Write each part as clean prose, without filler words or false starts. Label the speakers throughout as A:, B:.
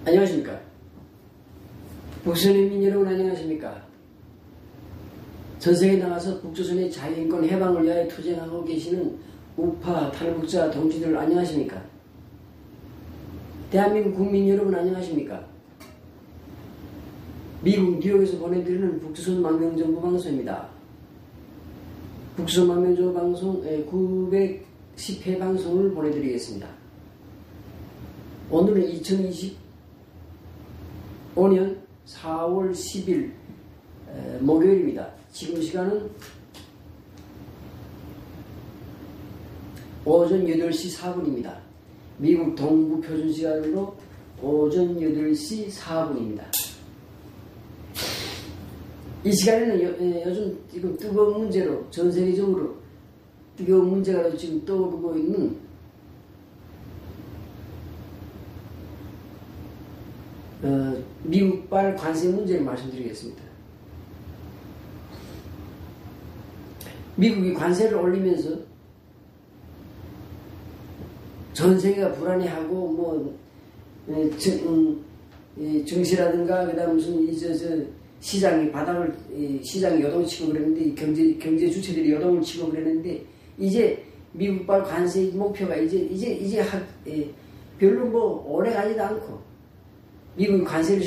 A: 안녕하십니까. 북선인민 여러분 안녕하십니까. 전세계에 나가서 북조선의 자유인권 해방을 위하여 투쟁하고 계시는 우파 탈북자 동지들 안녕하십니까. 대한민국 국민 여러분 안녕하십니까. 미국 뉴욕에서 보내드리는 북조선 망명정보 방송입니다. 북조선 망명정보 방송 910회 방송을 보내드리겠습니다. 오늘은 2025년 4월 10일 목요일입니다. 지금 시간은 오전 8시 4분입니다. 미국 동부 표준 시간으로 오전 8시 4분입니다. 이 시간에는 요즘 지금 뜨거운 문제로 전 세계적으로 뜨거운 문제가 지금 떠오르고 있는 미국발 관세 문제를 말씀드리겠습니다. 미국이 관세를 올리면서 전 세계가 불안해하고 증시라든가 그다음 무슨 시장이 바닥을 시장이 요동치고 그랬는데 경제 주체들이 요동을 치고 그랬는데 이제 미국발 관세 목표가 이제 별로 오래 가지도 않고 미국이 관세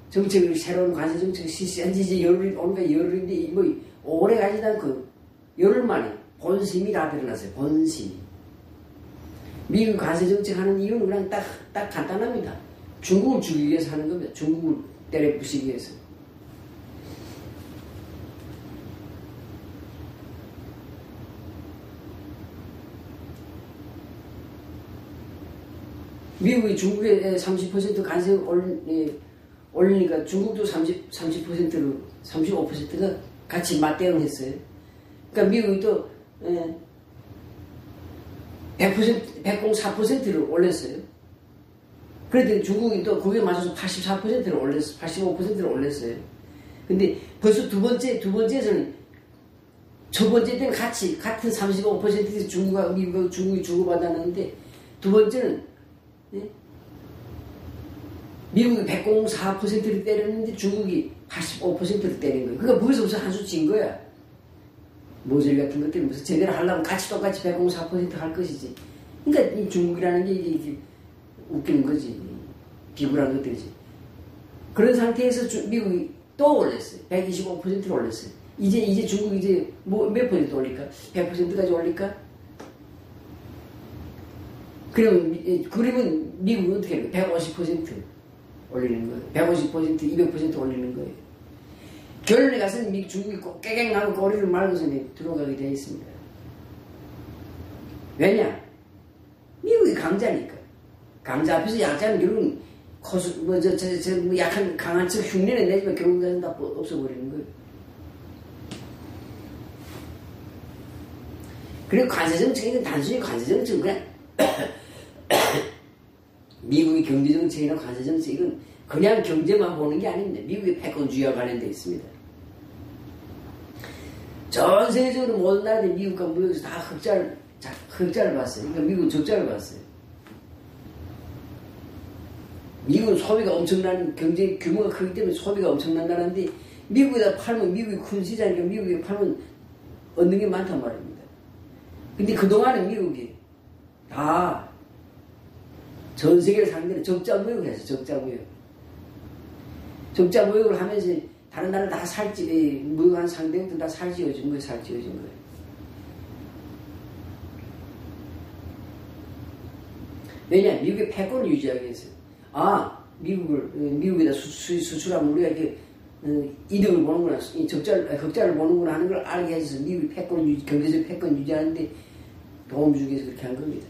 A: 정책을 새로운 관세 정책을 실시한 지 이제 열흘인데 오래 가지도 않고 열흘 만에 본심이 다 드러났어요. 본심이. 미국 관세 정책 하는 이유는 그냥 딱 간단합니다. 중국을 죽이기 위해서 하는 겁니다. 중국을 때려 부시기 위해서. 미국이 중국에 30% 관세 올리니까 중국도 30%로 35%가 같이 맞대응했어요. 그러니까 미국이 또 104%를 올렸어요. 그런데 중국이 또 거기에 맞춰서 84%를 올렸어요. 85%를 올렸어요. 근데 벌써 두 번째에서는 첫 번째 때는 같은 35%에서 중국이 주고받았는데 두 번째는 미국이 104%를 때렸는데 중국이 85%를 때린 거예요. 그러니까 거기서부터 한 수 진 거야. 모듈 같은 것들이 무슨 제대로 하려면 똑같이 104% 할 것이지. 그러니까 이 중국이라는 게 이게 웃기는 거지. 비굴한 것들이지. 그런 상태에서 미국이 또 올렸어요. 125%를 올렸어요. 이제 중국이 몇 퍼센트 올릴까? 100%까지 올릴까? 그러면 미국은 어떻게 해요? 150% 올리는 거예요. 150%, 200% 올리는 거예요. 결론에 가서는 중국이 꼭 깨갱하고 꼬리를 말고서 들어가게 되어 있습니다. 왜냐? 미국이 강자니까. 강자 앞에서 약자는 결국은 약한, 강한 척 흉내내 내지만 결국은 다 없어버리는 거예요. 그리고 관세정책은 단순히 관세정책은 그냥 미국의 경제정책이나 관세정책은 그냥 경제만 보는 게 아닙니다. 미국의 패권주의와 관련되어 있습니다. 전 세계적으로 모든 나라들이 미국과 무역에서 다 흑자를 봤어요. 그러니까 미국은 적자를 봤어요. 미국은 소비가 엄청난 경제 규모가 크기 때문에 소비가 엄청난 나라인데 미국에다 팔면 미국이 큰 시장이니까 미국에 팔면 얻는 게 많단 말입니다. 근데 그동안은 미국이 다 전 세계를 상대로 적자 무역을 했어요. 적자 무역을 하면서 다른 나라 다 무역한 상대국들 다 살찌워진 거예요. 왜냐? 미국의 패권을 유지하기 위해서. 미국에다 수출하면 우리가 이렇게 이득을 보는구나, 흑자를 보는구나 하는 걸 알게 해서 미국의 경제적 패권 유지하는데 도움 주기 위해서 그렇게 한 겁니다.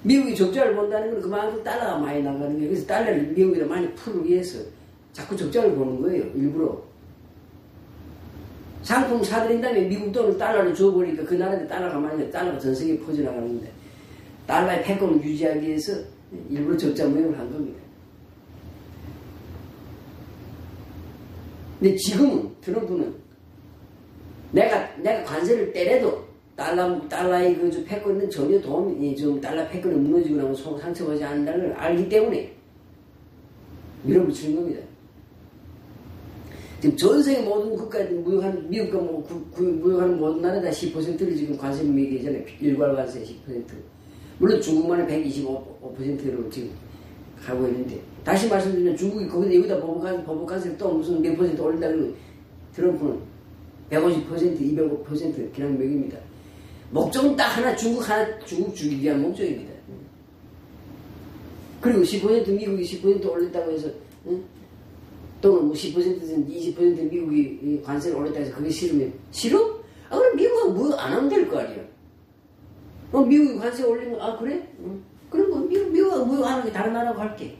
A: 미국이 적자를 본다는 건 그만큼 달러가 많이 나가는 거예요. 그래서 달러를 미국에다 많이 풀기 위해서 자꾸 적자를 보는 거예요. 일부러. 상품 사들인 다음에 미국 돈을 달러로 줘버리니까 그 나라에 달러가 많이 나가 달러가 전 세계에 퍼져나가는데 달러의 패권을 유지하기 위해서 일부러 적자 무역을 한 겁니다. 근데 지금은 트럼프는 내가 관세를 때려도 달러의 그 패권은 전혀 도움이, 좀 달러 패권이 무너지고 나면 상처받지 않는다는 걸 알기 때문에 밀어붙이는 겁니다. 지금 전 세계 모든 국가들, 미국과 무역하는 모든 나라 다 10%를 지금 관세를 매기잖아요. 일괄 관세 10%. 물론 중국만은 125%로 지금 가고 있는데, 다시 말씀드리면 중국이 거기다 여기다 보복 관세를 또 무슨 몇 퍼센트 올린다 그러면 트럼프는 150%, 200% 그냥 먹입니다. 목적은 딱 하나, 중국 죽이기 위한 목적입니다. 그리고 10% 미국이 10% 올렸다고 해서, 응? 또는 뭐 10%든 20% 미국이 관세를 올렸다고 해서 그게 싫으면, 싫어? 그럼 미국은 뭐 안 하면 될 거 아니야. 미국이 관세 올리면, 그래? 응. 그럼 뭐 미국은 뭐 하는 게 다른 나라하고 할게.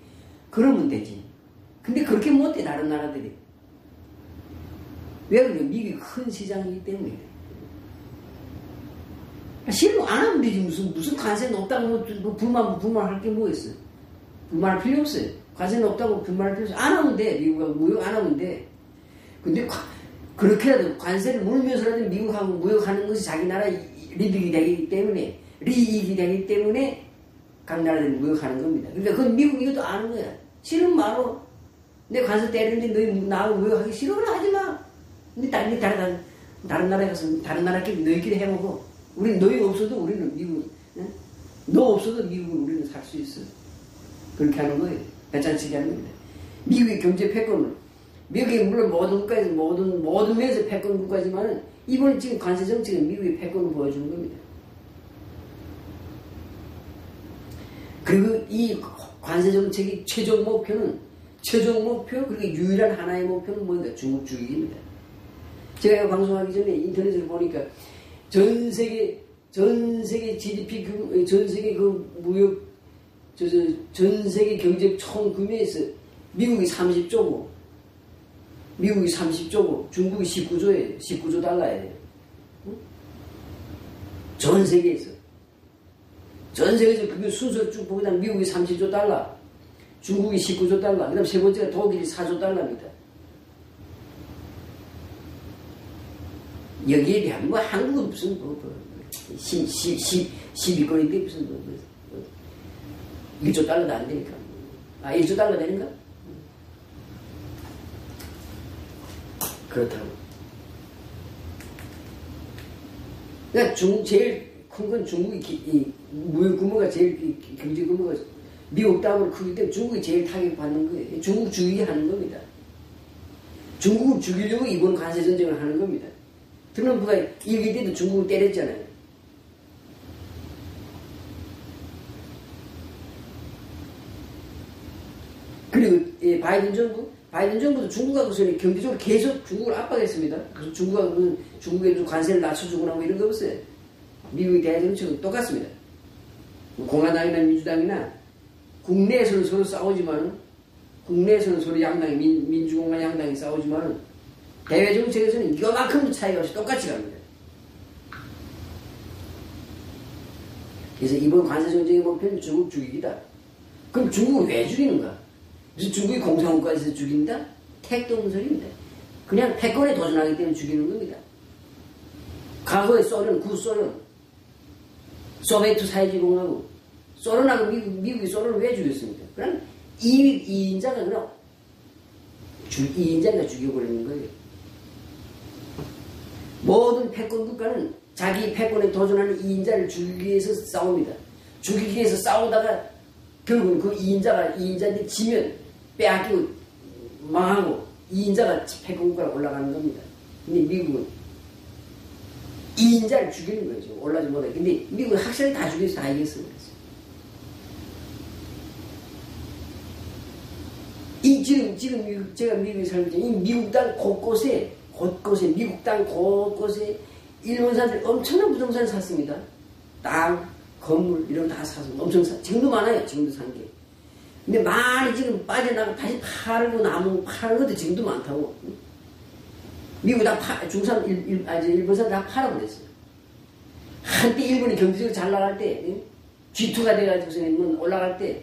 A: 그러면 되지. 근데 그렇게 못해, 다른 나라들이. 왜 그래? 미국이 큰 시장이기 때문에. 싫으면 안 하면 되지. 무슨 관세 높다고 뭐 불만할 게 뭐 있어. 불만할 필요 없어요. 관세 높다고 불만할 필요 없어요. 안 하면 돼. 미국하고 무역 안 하면 돼. 근데 그렇게라도 관세를 물면서라도 미국하고 무역하는 것이 자기 나라 리익이 되기 때문에 각 나라들이 무역하는 겁니다. 그러니까 그건 미국 이것도 아는 거야. 싫으면 말어. 내 관세 때리는데 너희 나하고 무역하기 싫어? 그럼 하지 마. 근데 다른 나라에 가서 다른 나라끼리 너희끼리 해먹어. 우리는 너희 없어도 우리는 미국, 응? 너 없어도 미국은 우리는 살 수 있어. 그렇게 하는 거예요. 배짱치게 하는 겁니다. 미국의 경제 패권을, 미국이 물론 모든 국가에서 모든 면에서 패권 국가지만은 이번에 지금 관세 정책은 미국의 패권을 보여주는 겁니다. 그리고 이 관세 정책의 최종 목표 그리고 유일한 하나의 목표는 뭔가 중국 죽이기입니다. 제가 이거 방송하기 전에 인터넷을 보니까 전 세계 GDP, 전 세계 그 무역, 전 세계 경제 총 규모에서 미국이 30조고, 중국이 19조예요. 19조 달러예요. 전 세계에서 그 순서 쭉 보다 미국이 30조 달러, 중국이 19조 달러, 그 다음 세 번째가 독일이 4조 달러입니다. 여기에 비하면 뭐 한국은 무슨 12권인데 무슨 1조 달러도 안 되니까. 1조 달러 되는가? 그렇다고. 그러니까 제일 큰 건 중국이 무역 규모가 제일 경제 규모가 미국 다음으로 크기 때문에 중국이 제일 타격받는 거예요. 중국 죽이게 하는 겁니다. 중국을 죽이려고 이번 관세 전쟁을 하는 겁니다. 트럼프가 일기 때도 중국을 때렸잖아요. 그리고 바이든 정부도 중국하고 경제적으로 계속 중국을 압박했습니다. 그래서 중국에 관세를 낮춰주고 나고 이런 거 없어요. 미국의 대정책은 똑같습니다. 공화당이나 민주당이나 국내에서는 서로 싸우지만은, 국내에서는 서로 양당이, 민주공화 양당이 싸우지만은, 대외 정책에서는 이거만큼도 차이가 없이 똑같이 갑니다. 그래서 이번 관세 정책의 목표는 중국 죽이기다. 그럼 중국을 왜 죽이는가? 그래서 중국이 공산국가에서 죽인다? 택도 없는 소리입니다. 그냥 패권에 도전하기 때문에 죽이는 겁니다. 과거에 구소련, 소비에트 사회주의공화국, 소련하고 미국이 소련을 왜 죽였습니까? 그냥 이인자가 그냥 이인자가 죽여버리는 거예요. 모든 패권 국가는 자기 패권에 도전하는 이인자를 죽이기 위해서 싸웁니다. 죽이기 위해서 싸우다가 결국은 그 이인자한테 지면 빼앗기고 망하고 이인자가 패권 국가로 올라가는 겁니다. 근데 미국은 이인자를 죽이는 거죠. 올라지 못해. 근데 미국은 확실히 다 죽여서 다 이겼습니다. 지금 제가 미국에 살고 있잖아요. 이 미국 땅 곳곳에 미국 땅 곳곳에 일본 사람들이 엄청난 부동산을 샀습니다. 땅, 건물 이런 거 다 사서 엄청 지금도 많아요. 지금도 산 게. 근데 많이 지금 빠져나가 다시 팔고 남은 파는 것도 지금도 많다고. 미국 다 일본 사람 다 팔아버렸어요. 한때 일본이 경제적으로 잘 나갈 때, G2가 돼가지고 올라갈 때,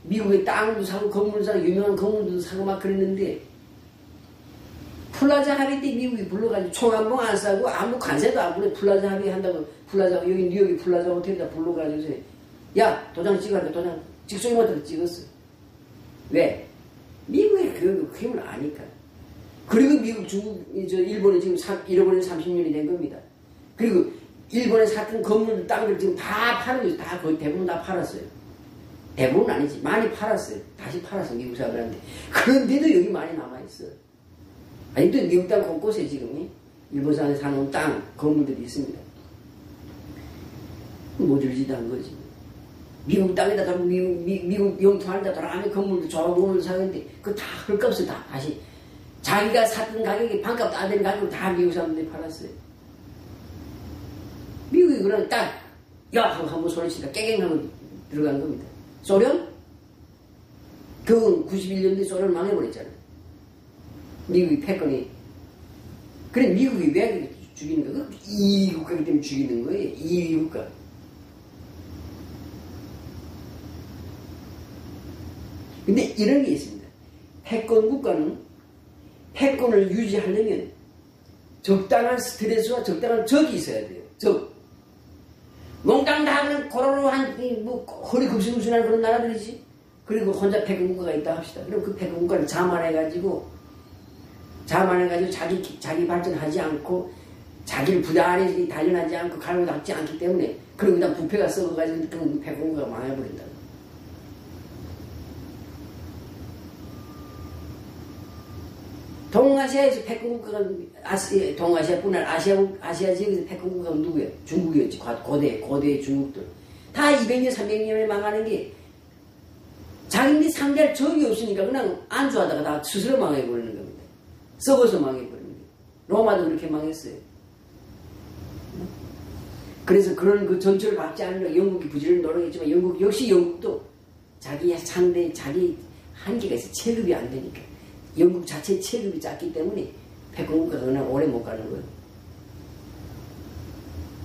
A: 미국의 땅도 사고 건물도 사고 유명한 건물도 사고 막 그랬는데, 플라자 합의 때 미국이 불러가지고 총 한 번 안 싸고 아무 관세도 안 부려. 플라자 합의 한다고 플라자 여기 뉴욕이 플라자 호텔에다 불러가지고 야 도장 찍으라니까 도장 직속이 못해서 찍었어. 왜? 미국의 그 힘을 아니까. 그리고 미국, 중국, 일본이 지금 잃어버린 30년이 된 겁니다. 그리고 일본에 샀던 건물, 땅들 지금 다 파는 거죠. 다 거의 대부분 다 팔았어요. 대부분 아니지. 많이 팔았어요. 다시 팔았어, 미국 사람들한테. 그런데도 여기 많이 남아있어. 아니, 또 미국 땅 곳곳에 지금, 일본 사람이 사놓은 땅, 건물들이 있습니다. 모질지도 한 거지. 미국 땅에다 돌아, 미국 영토안에다 돌아가면 건물도 좋은 건물도 사는데, 그거 다 헐값을 다 다시, 자기가 샀던 가격이 반값도 안 되는 가격으로 다 미국 사람들이 팔았어요. 미국이 그냥 딱, 야! 하고 한번 소리치니까 깨갱하고 들어간 겁니다. 소련? 그건 91년도에 소련을 망해버렸잖아요. 미국이 패권이. 그래, 미국이 왜 죽이는 거야? 이 국가이기 때문에 죽이는 거예요. 이 국가. 근데 이런 게 있습니다. 패권 국가는 패권을 유지하려면 적당한 스트레스와 적당한 적이 있어야 돼요. 적. 몽땅 다 그냥 고로로 허리 굽신굽신한 그런 나라들이지. 그리고 혼자 패권 국가가 있다 합시다. 그럼 그 패권 국가를 자만해가지고 자기 발전하지 않고 자기를 부단히 단련하지 않고 갈고 닦지 않기 때문에 그리고 그다음 부패가 썩어가지고 그 패권 국가가 망해버린다. 동아시아에서 패권국가가 동아시아뿐 아니라 아시아 지역에서 패권국가가 누구예요? 중국이었지. 고대 중국들. 다 200년 300년에 망하는 게 자기네 상대할 적이 없으니까 그냥 안주하다가 다 스스로 망해버리는 겁니다. 썩어서 망해버리는 거예요. 로마도 그렇게 망했어요. 그래서 그런 그 전철을 밟지 않으려고 영국이 부지런히 노력했지만 영국도 자기 한계가 있어. 체급이 안 되니까. 영국 자체 체급이 작기 때문에 패권국가가 그냥 오래 못 가는 거예요.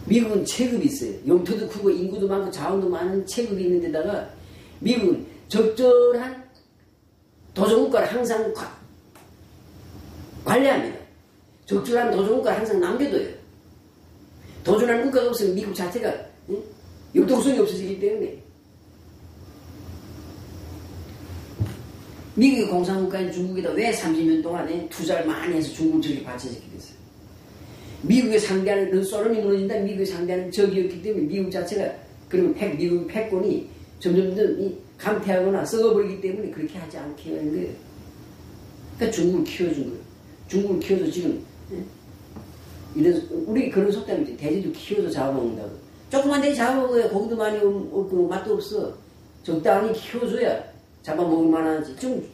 A: 미국은 체급이 있어요. 영토도 크고 인구도 많고 자원도 많은 체급이 있는 데다가 미국은 적절한 도전국가를 항상 관리합니다. 적절한 도전국가를 항상 남겨둬요. 도전하는 국가가 없으면 미국 자체가 융통성이 없어지기 때문에 미국의 공산국가인 중국에다 왜 30년 동안에 투자를 많이 해서 중국을 저렇게 받쳐지게 됐어요. 미국에 상대하는 소련이 무너진다 미국에 상대하는 적이었기 때문에 미국 자체가 그리고 미국 패권이 점점 감퇴하거나 썩어버리기 때문에 그렇게 하지 않게 하는 거예요. 그러니까 중국을 키워준 거예요. 중국을 키워서 지금 우리 그런 속담이지. 돼지도 키워서 잡아먹는다고. 조그만 돼지 잡아먹어야 고기도 많이 없고 맛도 없어. 적당히 키워줘야 잡아먹을 만하지. 좀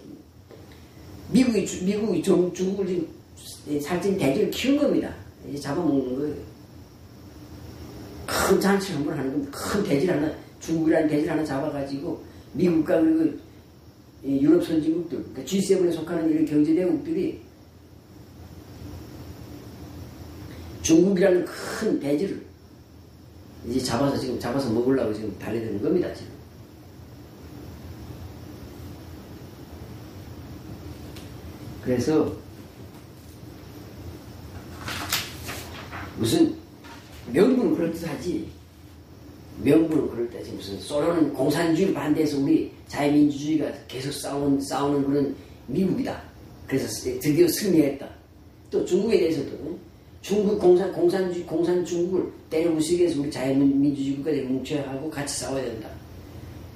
A: 미국이 중국을 지금 살찐 돼지를 키운 겁니다. 이제 잡아먹는 거예요. 큰 잔치를 한번 하는 겁니다. 큰 돼지를 하나, 중국이라는 돼지를 하나 잡아가지고 미국과 그리고 유럽 선진국들, 그러니까 G7에 속하는 이런 경제대국들이 중국이라는 큰 돼지를 이제 잡아서 먹으려고 지금 달려드는 겁니다, 지금. 그래서 무슨 명분은 그럴듯하지. 명분은 그럴듯하지. 무슨 소련은 공산주의를 반대해서 우리 자유민주주의가 계속 싸우는 그런 미국이다. 그래서 드디어 승리했다. 또 중국에 대해서도 중국 공산 중국을 때려부수기 위해서 우리 자유민주주의 국가들이 뭉쳐야 하고 같이 싸워야 된다.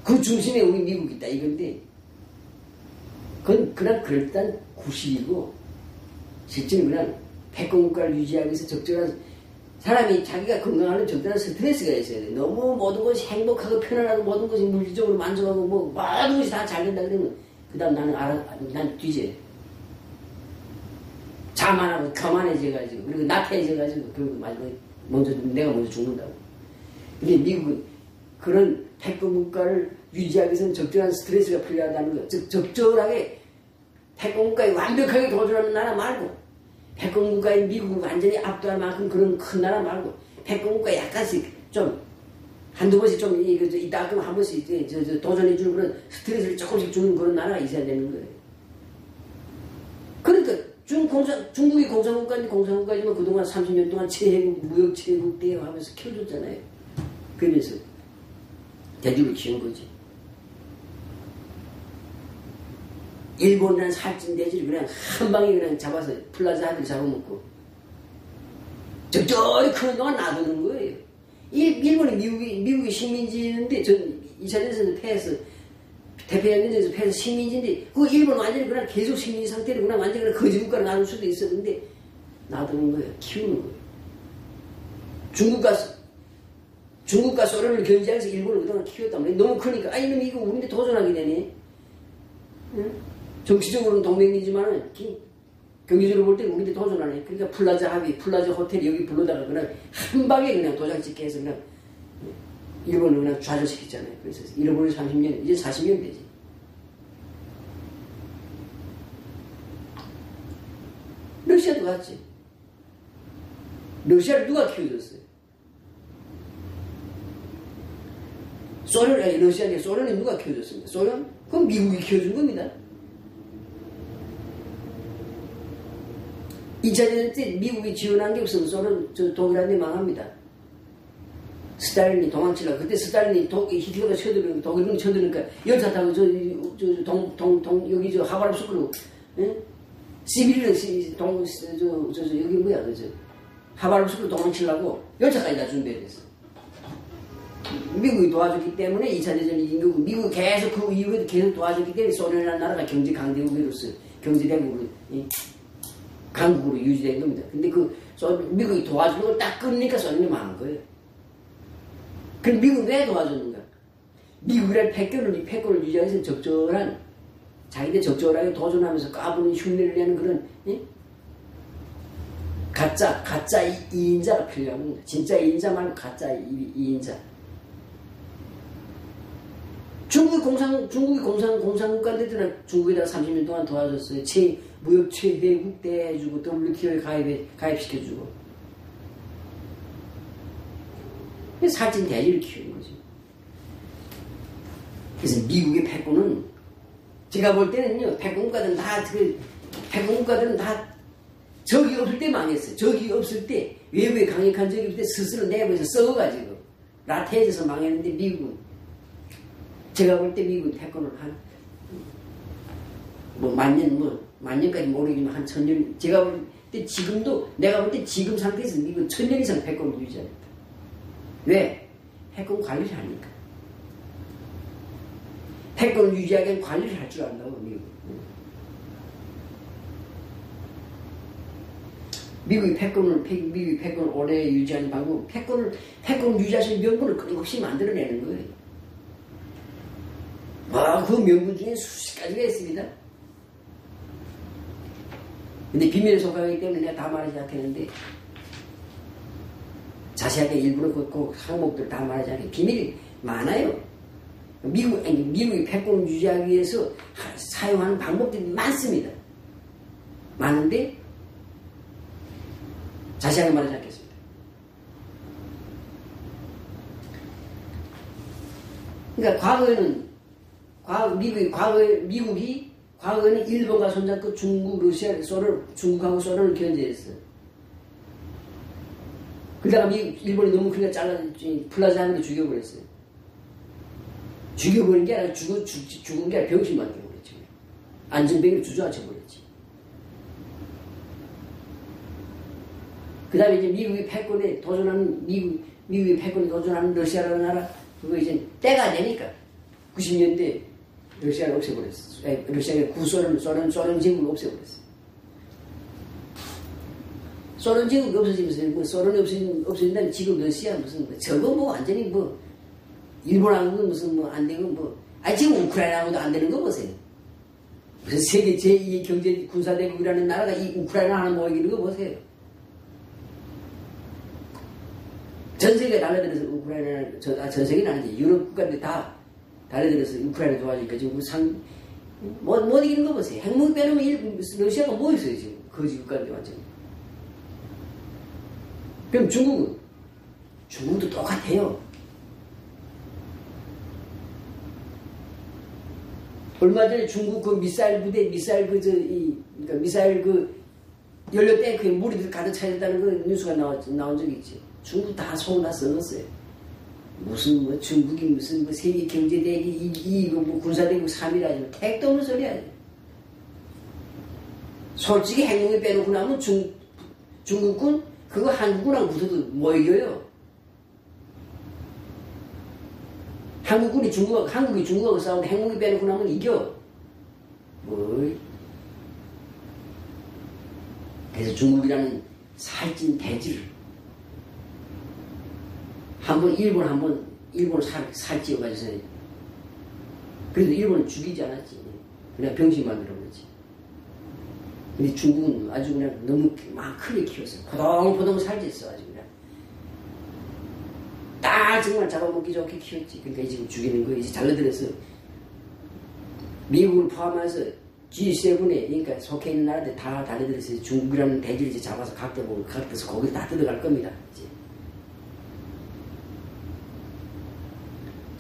A: 그 중심에 우리 미국이 있다 이건데 그건 그냥 그럴듯한 구실이고 실제는 그냥 패권국가를 유지하기 위해서 적절한 사람이 자기가 건강하는 적절한 스트레스가 있어야 돼. 너무 모든 것이 행복하고 편안하고 모든 것이 물질적으로 만족하고 모든 것이 다 잘 된다 그러면 그 다음 난 뒤져야 돼. 자만하고 교만해져가지고 그리고 나태해져가지고 그리고 마지막에 내가 먼저 죽는다고. 근데 미국은 그런 패권국가를 유지하기 위해서는 적절한 스트레스가 필요하다는 거. 즉 적절하게 패권국가에 완벽하게 도전하는 나라 말고 패권국가인 미국을 완전히 압도할 만큼 그런 큰 나라 말고 패권국가에 약간씩 좀 한두 번씩 좀 이따 가끔 한 번씩 도전해주는 그런 스트레스를 조금씩 주는 그런 나라가 있어야 되는 거예요. 그러니까 중국이 공산국가지만 그동안 30년 동안 무역 제국 대여 하면서 키워줬잖아요. 그러면서 대중을 키운 거지. 일본이라는 살찐 대지를 그냥 한 방에 그냥 잡아서 플라자 하들 잡아먹고 적절히 크는 동안 놔두는 거예요. 일본이 미국이 식민지인데 전 2차 대전에서 패해서 대표연맹에서 패해서 식민지인데 그 일본 완전히 그냥 계속 식민지 상태로 그냥 완전히 그냥 거지국가로 나눌 수도 있었는데 놔두는 거예요. 키우는 거예요. 중국과 소련을 견제하면서 일본을 그동안 키웠단 말이에요. 너무 크니까 이놈 이거 우리한테 도전하게 되네. 응? 정치적으로는 동맹이지만 경제적으로 볼 때는 우리한테 도전하네. 그러니까 플라자 합의, 플라자 호텔 여기 불러다가 그냥 한 방에 그냥 도장 찍게 해서 그냥 일본을 그냥 좌절시켰잖아요. 그래서 일본이 30년, 이제 40년 되지. 러시아도 같지. 러시아를 누가 키워줬어요? 소련이 누가 키워줬습니까? 소련? 그럼 미국이 키워준 겁니다. 2차 대전 때 미국이 지원한 게 없으면 독일한테 망합니다. 스탈린이 도망치려고. 그때 스탈린이 히틀러가 쳐들으니까, 독일군이 쳐들으니까 열차 타고 여기 하바롭스크로, 시비리를, 여기 뭐야, 하바롭스크로 도망치려고 열차까지 다 준비했어. 미국이 도와줬기 때문에 2차 대전이 이긴 거고, 미국이 계속 그 이후에도 계속 도와줬기 때문에 소련이라는 나라가 경제 강대국으로서 경제대국으로, 강국으로 유지된 겁니다. 근데 미국이 도와주는 걸 딱 끊으니까 소련이 망한 거예요. 그럼 미국은 왜 도와줬는가? 미국이란 패권을 유지하기 위해서 적절한, 자기들 적절하게 도전하면서 까부는 흉내를 내는 그런, 가짜 2인자가 필요합니다. 진짜 2인자 말고 가짜 2인자. 중국이 공산국가인데도 중국에다가 30년 동안 도와줬어요. 무역 최회국 대해주고 WTO에 가입시켜주고. 살찐 대지를 키우는 거죠. 그래서 미국의 패권은 제가 볼 때는요, 패권국가들은 다 적이 없을 때 망했어요. 적이 없을 때, 외부에 강력한 적이 없을 때 스스로 내부에서 썩어가지고 나태해져서 망했는데 미국은 제가 볼 때 미국은 패권을 만년까지 모르겠지만 한 1000년, 제가 볼 때 내가 볼 때 지금 상태에서 미국은 1000년 이상 패권을 유지합니다. 왜? 패권 관리를 하니까. 패권을 유지하기 위해 관리를 할 줄 안다고, 미국이 패권을 오래 유지하는 방법, 패권을 유지할 수 있는 명분을 끊임없이 만들어내는 거예요. 그 명분 중에 수십 가지가 있습니다. 근데 비밀에 속하기 때문에 내가 다 말하지 않겠는데, 자세하게 일부러 그 항목들 다 말하지 않겠는데, 비밀이 많아요. 미국이 패권을 유지하기 위해서 사용하는 방법들이 많습니다. 많은데, 자세하게 말하지 않겠습니다. 그러니까 미국이 과거에는 일본과 손잡고 중국하고 소련을 견제했어요. 그러다가 일본이 너무 크니까 플라자 하늘에 죽여버렸어요. 죽여버린 게 아니라 죽은 게 아니라 병신 만들어버렸지. 안전병을 주저앉혀버렸지. 그 다음에 이제 미국의 패권에 도전하는 러시아라는 나라, 그거 이제 때가 되니까 90년대 러시아를 없애버렸어. 러시아의 구소련, 소련 제국을 없애버렸어. 소련 제국이 없어지면서, 소련이 없어진다면 지금 러시아 저거 완전히 일본하고는 안 되고 지금 우크라이나하고도 안 되는 거 보세요. 그래서 세계 제2의 경제 군사대국이라는 나라가 이 우크라이나 하나 모이는 거 보세요. 전 세계가 달라들어서 전 세계는 아니지. 유럽 국가들 다 달라들어서 우크라이나 도와주니까 지금 못 이기는 거 보세요. 핵무기 빼놓으면 러시아가 뭐 있어요, 지금. 거지 국가인데 완전히. 그럼 중국도 똑같아요. 얼마 전에 중국 미사일 부대, 그러니까 미사일 연료 탱크에 물이 가득 차있다는 그 뉴스가 나온 적이 있지. 중국 다 소나 써놨어요. 무슨 뭐 중국이 무슨 뭐 세계 경제대국 이거 뭐 군사대국 3위라지 택도 없는 소리야. 솔직히 행동에 빼놓고 나면 중국군 그거 한국군하고 붙어도 뭐 이겨요. 한국이 중국하고 싸우는데 행동에 빼놓고 나면 이겨. 뭐. 그래서 중국이라는 살찐 대지를 일본 살찌워가지고 그래도 일본은 죽이지 않았지. 그냥 병신 만들어버렸지. 근데 중국은 아주 그냥 너무 막 크게 키웠어요. 포동포동 살찌었어. 아주 그냥 딱 정말 잡아먹기 좋게 키웠지. 그러니까 지금 죽이는 거예요. 이제 잘라들어서 미국을 포함해서 G7에 그러니까 속해 있는 나라들 다 달려들어서 중국이라는 대지를 이제 잡아서 각도서 거기 다 뜯어갈 겁니다. 이제.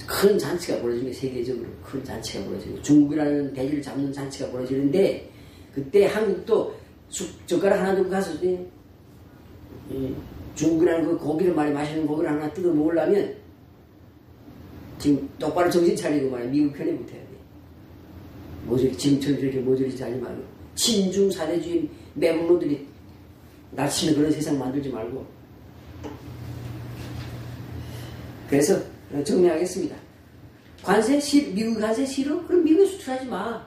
A: 큰 잔치가 벌어지는 게 세계적으로 큰 잔치가 벌어지는 중국이라는 대지를 잡는 잔치가 벌어지는데 그때 한국도 젓가락 하나 들고 가서 중국이라는 그 고기를 많이 마시는 고기를 하나 뜯어 먹으려면 지금 똑바로 정신 차리고 말이야. 미국 편에 붙어야 돼. 모조리 지금처럼 저렇게 모조리 하지 말고 친중 사대주의 매국노들이 낮추는 그런 세상 만들지 말고. 그래서 정리하겠습니다. 미국 관세 싫어? 그럼 미국에 수출하지 마.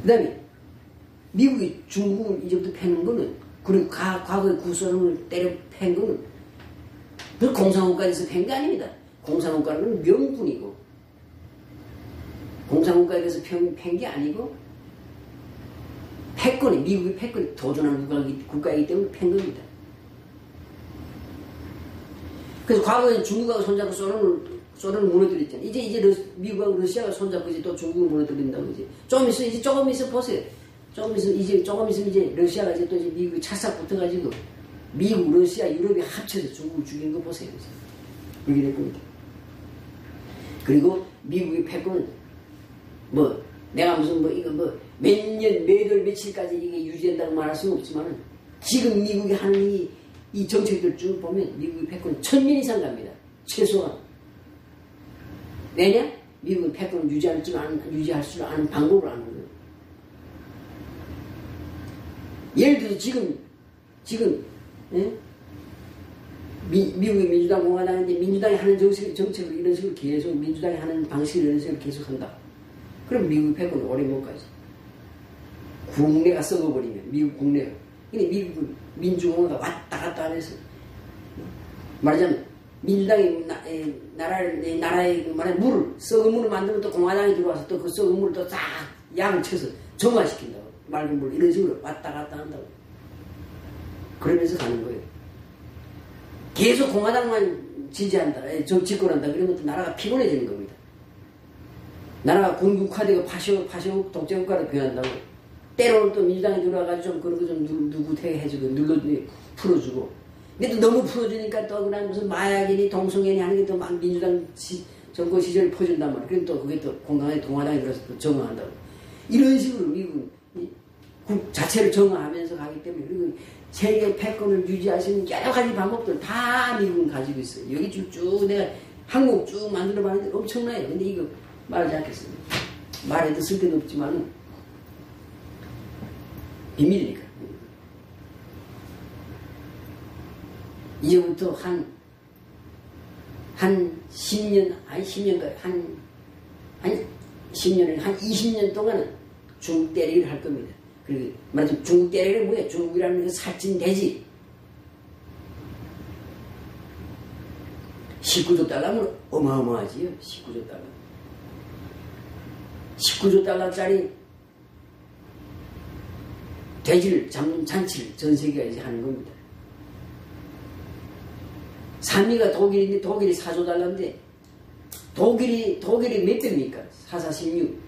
A: 그 다음에 미국이 중국을 이제부터 패는 거는 그리고 과거에 구소련을 때려 팬 거는 그 공산국가에서 팬 게 아닙니다. 공산국가는 명분이고 공산국가에 대해서 팬 게 아니고 미국이 패권이 도전하는 국가이기 때문에 팬 겁니다. 그래서 과거에 중국하고 손잡고 소련을 무너뜨렸잖아요. 이제 미국하고 러시아가 손잡고 이제 또 중국을 무너뜨린다고 이제. 조금 있어 보세요. 조금 있으면 이제 러시아가 이제 또 이제 미국이 찰싹 붙어가지고 미국, 러시아, 유럽이 합쳐서 중국을 죽이는 거 보세요. 그렇게 될 겁니다. 그리고 미국의 패권은 내가 무슨 몇 년, 몇 월, 며칠까지 이게 유지된다고 말할 수는 없지만 지금 미국이 하는 이 정책들 쭉 보면 미국의 패권은 1000년 이상 갑니다. 최소한. 왜냐? 미국은 패권을 유지할 줄 아는 방법을 아는 거예요. 예를 들어서 지금 미국의 민주당 공화당인데 민주당이 하는 정책을 이런 식으로 계속 민주당이 하는 방식을 이런 식으로 계속 한다. 그럼 미국 패권은 오래 못 가지. 국내가 썩어버리면 미국 국내가. 근데 미국은 민주공화가 왔다 갔다 하면서 말하자면 민주당이 나라의 물을 썩은 물을 만들면 또 공화당이 들어와서 또 그 썩은 물을 또 싹 양을 쳐서 정화시킨다고. 맑은 물 이런 식으로 왔다 갔다 한다고. 그러면서 가는 거예요. 계속 공화당만 지지한다, 집권한다 그러면 또 나라가 피곤해지는 겁니다. 나라가 군국화되고 파쇼 독재국가로 변한다고. 때로는 또 민주당이 들어와가지고 좀 그런 거 좀 누구태게 해주고 풀어주고. 근데 또 너무 풀어주니까 또 그냥 무슨 마약이니 동성애니 하는 게 또 막 민주당 정권 시절에 퍼준단 말이에요. 그럼 또 그게 또 공당에 동화당이 들어서 또 정화한다고. 이런 식으로 미국은 국 자체를 정화하면서 가기 때문에 그리고 세계 패권을 유지할 수 있는 여러 가지 방법들 다 미국은 가지고 있어요. 여기 쭉 내가 한국 쭉 만들어 봤는데 엄청나요. 근데 이거 말하지 않겠습니다. 말해도 쓸데는 없지만 비밀이니까. 이제부터 한 10년, 한 20년 동안은 중국 때리기를 할 겁니다. 그리고 말하자면 중국 때리기는 뭐야? 중국이라는 그 살찐 돼지. 19조 달러면 어마어마하지요. 19조 달러. 19조 달러짜리 돼지를 잡는 잔치를 전 세계가 이제 하는 겁니다. 3위가 독일인데 독일이 4조 달러인데 독일이 몇 배입니까? 4,416.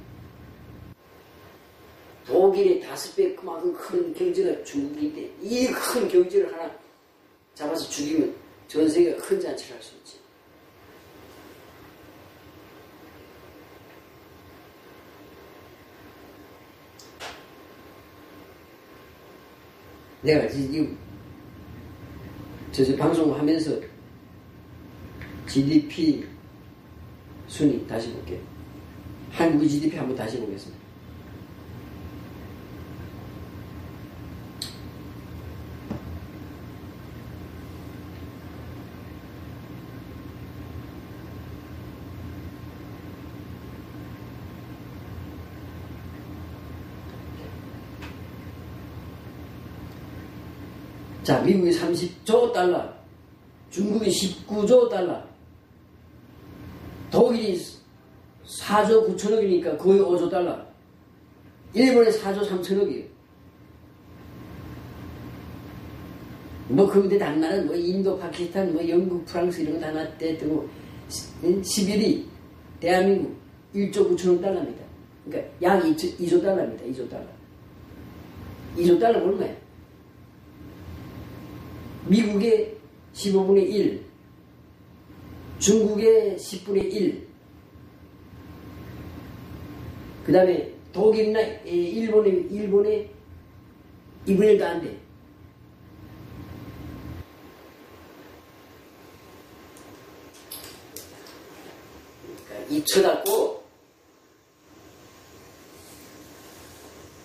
A: 독일의 5배 그만큼 큰 경제가 중국인데 이 큰 경제를 하나 잡아서 죽이면 전 세계가 큰 잔치를 할 수 있지. 내가 지금 저 방송하면서 GDP 순위 다시 볼게요. 한국의 GDP 한번 다시 보겠습니다. 자, 미국이 30조 달러, 중국이 19조 달러, 독일이 4조 9천억이니까 거의 5조 달러, 일본이 4조 3천억이에요. 뭐, 그 밑에 다른 나라는 뭐, 인도, 파키스탄, 뭐, 영국, 프랑스 이런 거 다 놨대고, 11위, 대한민국 1조 9천억 달러입니다. 그러니까 약 2조 달러입니다. 2조 달러. 2조 달러 얼마예요? 미국의 15분의 1, 중국의 10분의 1, 그 다음에 독일이나 일본의 2분의 1도 안 돼. 그러니까 이 쳐닫고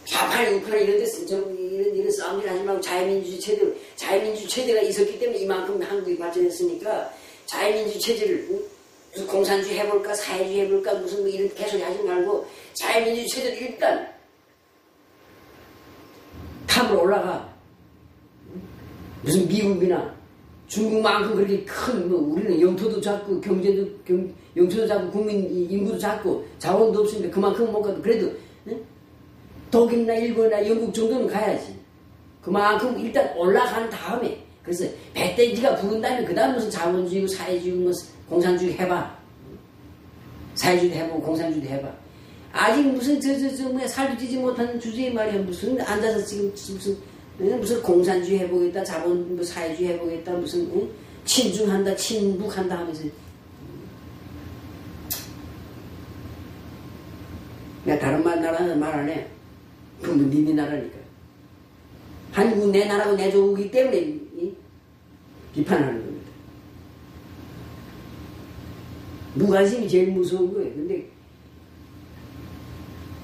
A: 좌파리 우파리 이런 데서 이런 싸움질 하지 말고 자유민주주의 체제가 있었기 때문에 이만큼 한국이 발전했으니까 자유민주주의 체제를 무슨 공산주의 해볼까 사회주의 해볼까 무슨 뭐 이런 개소리 하지 말고 자유민주주의 체제를 일단 탑으로 올라가. 무슨 미국이나 중국만큼 그렇게 큰 뭐 우리는 영토도 작고 영토도 작고 국민 인구도 작고 자원도 없으니까 그만큼 못 가도 그래도 독일이나 일본이나 영국 정도는 가야지. 그만큼 일단 올라간 다음에 그래서 배때기가 부른다면 그 다음 무슨 자본주의고 사회주의고 뭐 공산주의 해봐. 사회주의도 해보고 공산주의도 해봐. 아직 무슨 뭐야 살도 찌지 못하는 주제에 말이야. 무슨 앉아서 지금 무슨 공산주의 해보겠다 자본 뭐 사회주의 해보겠다 무슨 친중한다 친북한다 하면서 내가 다른 나라는 말 안 해. 그건 니네 나라니까. 한국은 내 나라고 내 조국이기 때문에 비판하는 겁니다. 무관심이 제일 무서운 거예요. 근데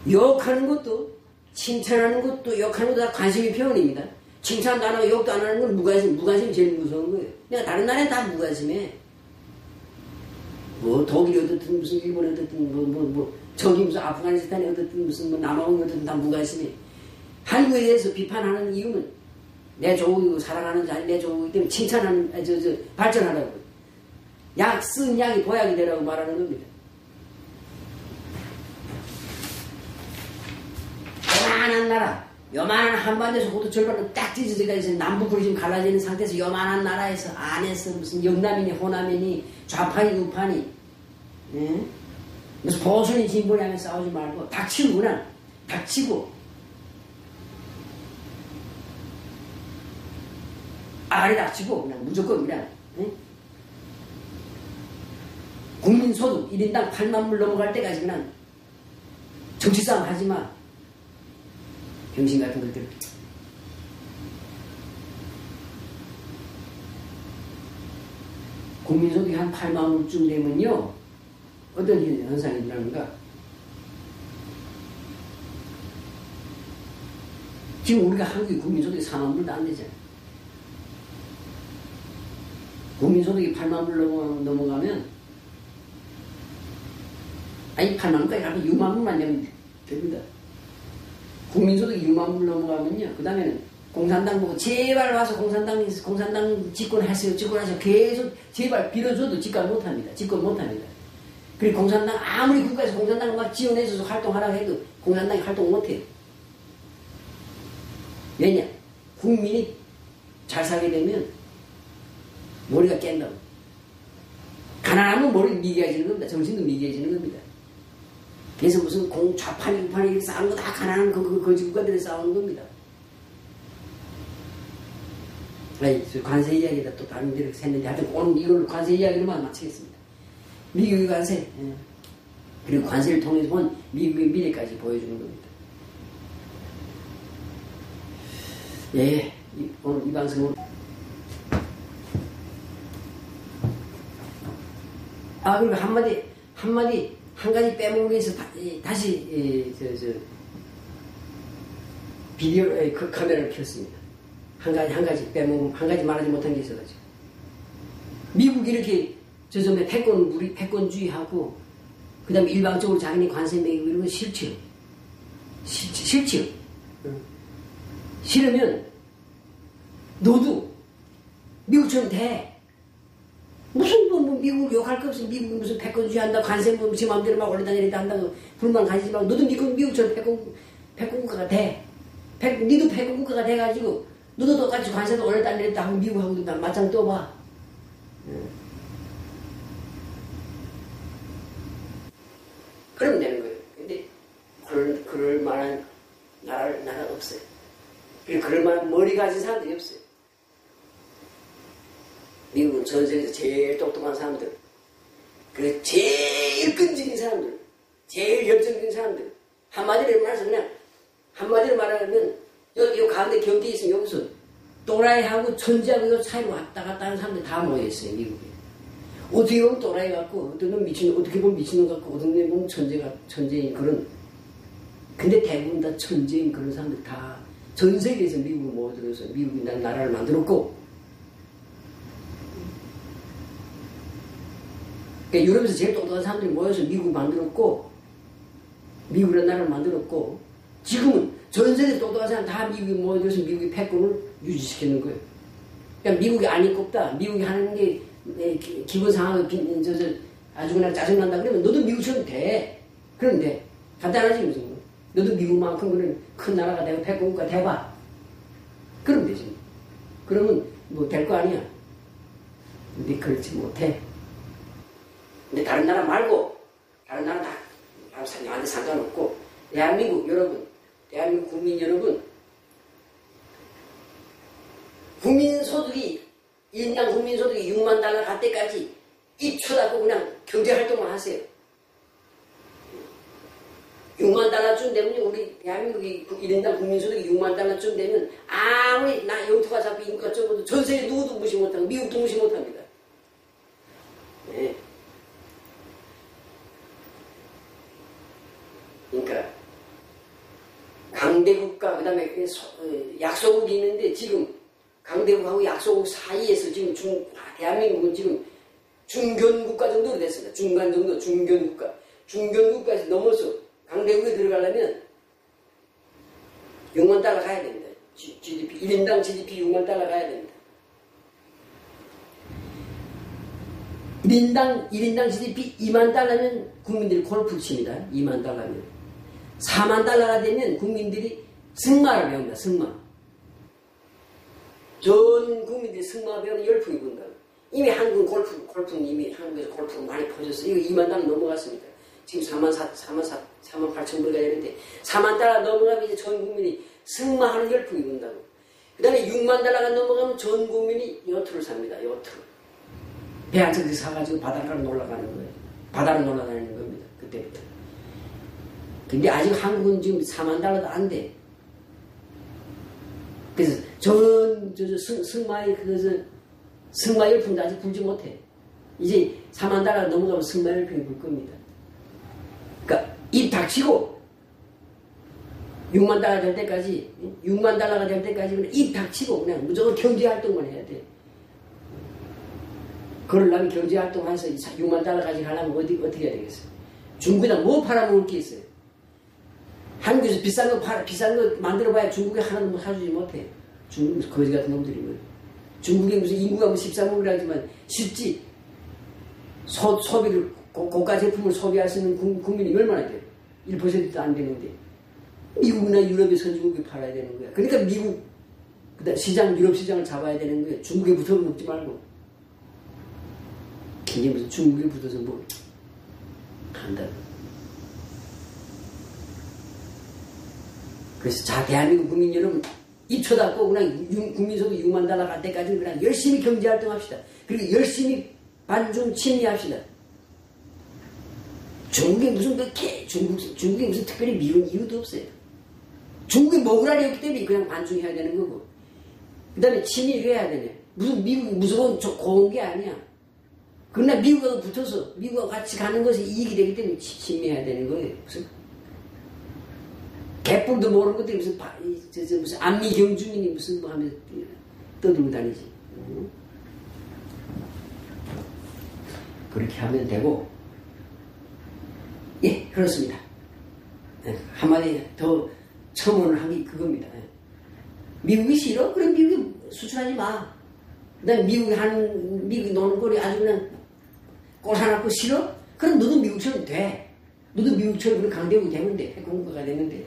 A: 욕하는 것도 칭찬하는 것도 욕하는 것도 다 관심의 표현입니다. 칭찬도 안 하고 욕도 안 하는 건 무관심이 제일 무서운 거예요. 내가 다른 나라는 다 무관심해. 뭐 독일이 어떻든 무슨 일본이 어떻든 저기 무슨 아프가니스탄이 어떻든 무슨 뭐 남아공이 어떻든 다 무관심해. 한국에 대해서 비판하는 이유는 내 조국이고 사랑하는 자리 내 조국이기 때문에 칭찬하는 발전하라고. 쓴 약이 보약이 되라고 말하는 겁니다. 요만한 나라, 요만한 한반도에서 호두 절반은 딱 찢어져가 있어요. 남북으로 지금 갈라지는 상태에서 요만한 나라에서 안에서 무슨 영남이니 호남이니 좌파니 우파니 무슨 보수니 진보니 하면 싸우지 말고 닥치고 그냥 닥치고 아가리 닥치고 그냥 무조건 그냥 국민소득 1인당 8만 불 넘어갈 때까지 그냥 정치싸움 하지마. 병신 같은 것들. 국민소득이 한 8만 불쯤 되면요 어떤 현상이 일어나는가. 지금 우리가 한국의 국민소득이 4만 불도 안 되잖아요. 국민소득이 8만 불 넘어가면 아니 8만 불까지 가면 6만 불만 되면 됩니다. 국민소득이 6만 불 넘어가면요. 그 다음에는 공산당 보고 제발 와서 공산당 집권하세요. 계속 제발 빌어줘도 집권 못합니다. 그리고 공산당 아무리 국가에서 공산당을 막 지원해서 활동하라고 해도 공산당이 활동 못해요. 왜냐? 국민이 잘 살게 되면 머리가 깬다고. 가난하면 머리 미개해지는 겁니다. 정신도 미개해지는 겁니다. 그래서 무슨 좌파니 우파니 싸우는 거 다 가난한 거지 국가들이 싸우는 겁니다. 관세 이야기다 또 다른 데로 샜는데 하여튼 오늘 이걸로 관세 이야기로만 마치겠습니다. 미국의 관세 그리고 관세를 통해서 본 미국의 미래까지 보여주는 겁니다. 예, 오늘 이 방송으로. 그리고 한 가지 빼먹기 위해서 다시, 비디오, 그 카메라를 켰습니다. 한 가지 한 가지 말하지 못한 게 있어가지고. 미국이 이렇게 저점에 패권주의하고, 그 다음에 일방적으로 자기네 관세 매기고 이런 건 싫지요. 싫지요. 싫으면, 너도 미국처럼 돼. 무슨 미국 욕할 거 없어. 미국이 무슨 패권주의 한다, 관세 지 마음대로 막 올려다니는다 한다고 불만 가지지 말고, 너도 미국처럼 패권국가가 돼. 니도 패권국가가 돼가지고, 너도 똑같이 관세도 올려다니는다 하고 미국하고도 맞짱 떠봐. 그러면 되는 거예요. 근데 그럴 만한 나라가 없어요. 그럴 만한 머리 가진 사람들이 없어요. 미국은 전 세계에서 제일 똑똑한 사람들, 그 제일 끈질긴 사람들, 제일 열정적인 사람들. 한마디로 말하면 요 가운데 경계에 있으면 여기서 또라이하고 천재하고 요 사이로 왔다 갔다 하는 사람들 다 모여있어요. 미국에. 어떻게 보면 또라이 같고, 어떻게 보면 미친놈 같고, 어떻게 보면 천재인 그런. 근데 대부분 다 천재인 그런 사람들 다 전 세계에서 미국을 모여들어서 미국이 나라를 만들었고, 그러니까 유럽에서 제일 똑똑한 사람들이 모여서 미국을 만들었고, 미국이라는 나라를 만들었고, 지금은 전 세계 똑똑한 사람 다 미국에 모여들어서 미국의 패권을 유지시키는 거예요. 그러니까 미국이 아니 꼽다, 미국이 하는 게 기본 상황을 아주 그냥 짜증난다 그러면 너도 미국처럼 돼. 그런데 간단하지 무슨 거. 너도 미국만큼 그런 큰 나라가 되고 패권국가 돼봐. 그러면 되지. 그러면 뭐 될 거 아니야. 근데 그렇지 못해. 근데 다른 나라 말고, 다른 나라 다 나한테 상관없고, 대한민국 여러분, 대한민국 국민 여러분, 인당 국민소득이 6만 달러 갈 때까지 입 쳐닫고 그냥 경제활동만 하세요. 6만 달러쯤 되면, 우리 대한민국이 1인당 국민소득이 6만 달러쯤 되면, 아무리 나 영토가 잡고 인구가 적어도 전 세계 누구도 무시 못하고, 미국도 무시 못합니다. 네. 그러니까 강대국과 그 다음에 약소국이 있는데, 지금 강대국하고 약소국 사이에서 지금 대한민국은 지금 중견국가 정도로 됐습니다. 중간 정도, 중견국가. 중견국가에서 넘어서 강대국에 들어가려면 6만 달러 가야 됩니다. GDP, 1인당 GDP 6만 달러 가야 됩니다. 1인당 GDP 2만 달러면 국민들이 골프 칩니다. 2만 달러면. 4만 달러가 되면 국민들이 승마를 배웁니다. 승마. 전 국민들이 승마 배우는 열풍이 분다. 이미 한국 골프는 이미 한국에서 골프가 많이 퍼졌어요. 이거 2만 달러 넘어갔습니다. 지금 4만 8천 불가 되는데 4만 달러 넘어가면 이제 전 국민이 승마하는 열풍이 분다고. 그 다음에 6만 달러가 넘어가면 전 국민이 요트를 삽니다. 요트. 배 한 척 사가지고 바닷가로 놀러가는 거예요. 바다로 놀러다니는 겁니다. 그때부터. 근데 아직 한국은 지금 4만 달러도 안 돼. 그래서 승마 열풍도 아직 불지 못해. 이제 4만 달러 넘어가면 승마 열풍이 불 겁니다. 그러니까 입 닥치고 6만 달러 될 때까지, 6만 달러가 될 때까지 그냥 입 닥치고 그냥 무조건 경제 활동만 해야 돼. 그러려면 경제 활동해서 6만 달러까지 가려면 어떻게 해야 되겠어요? 중국에다 뭐 팔아먹을 게 있어요? 한국에서 비싼 거 만들어봐야 중국에 하나도 사주지 못해. 중국 거지 같은 놈들이 뭐. 중국에 무슨 인구가 뭐 13억이라 하지만 쉽지. 소비를, 고가 제품을 소비할 수 있는 국민이 얼마나 돼요? 1%도 안 되는데. 미국이나 유럽의 선진국에 팔아야 되는 거야. 그러니까 미국, 그다음 유럽 시장을 잡아야 되는 거야. 중국에 붙어 먹지 말고. 이게 무슨 중국에 붙어서 뭐, 한다. 그래서 대한민국 국민 여러분, 입 쳐닫고 그냥 국민소득 6만 달러 갈 때까지 그냥 열심히 경제활동 합시다. 그리고 열심히 반중 친미합시다. 중국에 무슨 중국에 무슨 특별히 미운 이유도 없어요. 중국에 먹으라니 없기 때문에 그냥 반중해야 되는 거고. 그 다음에 친밀해야 되네. 무슨 미국이 무조건 고운 게 아니야. 그러나 미국하고 붙어서 미국하고 같이 가는 것이 이익이 되기 때문에 친밀해야 되는 거예요. 무슨 개뿔도 모르는 것들이 무슨 무슨 안미경주민이 무슨 뭐 하면서 떠들고 다니지. 그렇게 하면 되고, 예, 그렇습니다. 한마디 더 첨언을 하기 그겁니다. 미국이 싫어? 그럼 미국이 수출하지 마. 그 다음에 미국이 노는 꼴이 아주 그냥 꼬사놨고 싫어? 그럼 너도 미국처럼 돼. 너도 미국처럼 그런 강대국이 되면 돼. 핵공부가 되면 돼.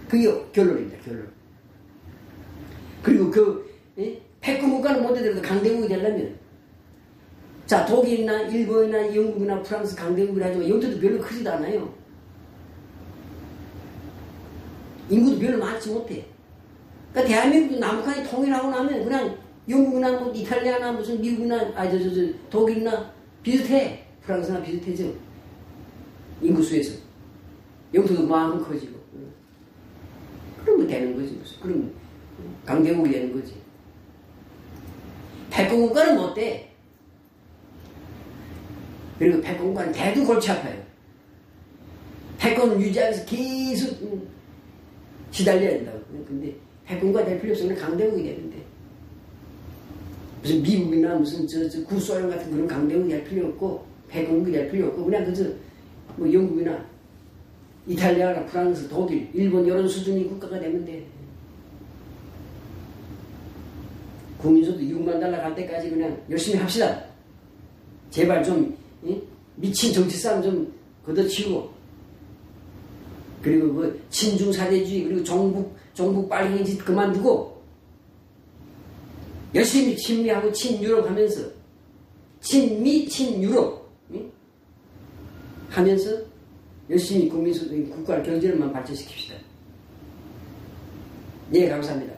A: 그게 결론입니다, 결론. 그리고 핵공국가는 못 되더라도 강대국이 되려면, 자, 독일이나 일본이나 영국이나 프랑스 강대국이라 하지만 영토도 별로 크지도 않아요. 인구도 별로 많지 못해. 그러니까 대한민국도 남북한이 통일하고 나면 그냥 영국이나 뭐 이탈리아나 무슨 미국이나 독일이나 비슷해. 프랑스나 비슷해져. 인구수에서. 영토도 마음 커지고. 그러면 되는 거지. 무슨. 그러면 강대국이 되는 거지. 패권국가는 못 돼. 그리고 패권국가는 대도 골치 아파요. 패권을 유지하면서 계속 시달려야 된다고. 근데 패권국가 될 필요 없으면 강대국이 되는데. 무슨 미국이나 무슨 구소련 같은 그런 강대국이 될 필요 없고, 패권국이 될 필요 없고, 그냥 그저 뭐 영국이나 이탈리아나 프랑스, 독일, 일본 이런 수준의 국가가 되면 돼. 국민소득 6만 달러 갈 때까지 그냥 열심히 합시다. 제발 좀 미친 정치 싸움 좀 걷어치우고, 그리고 그 친중 사대주의 그리고 종북 빨갱이 짓 그만두고 열심히 친미하고 친유럽 하면서 친미 친유럽 하면서 열심히 국민소득 국가를 경제를만 발전시킵시다. 네, 감사합니다.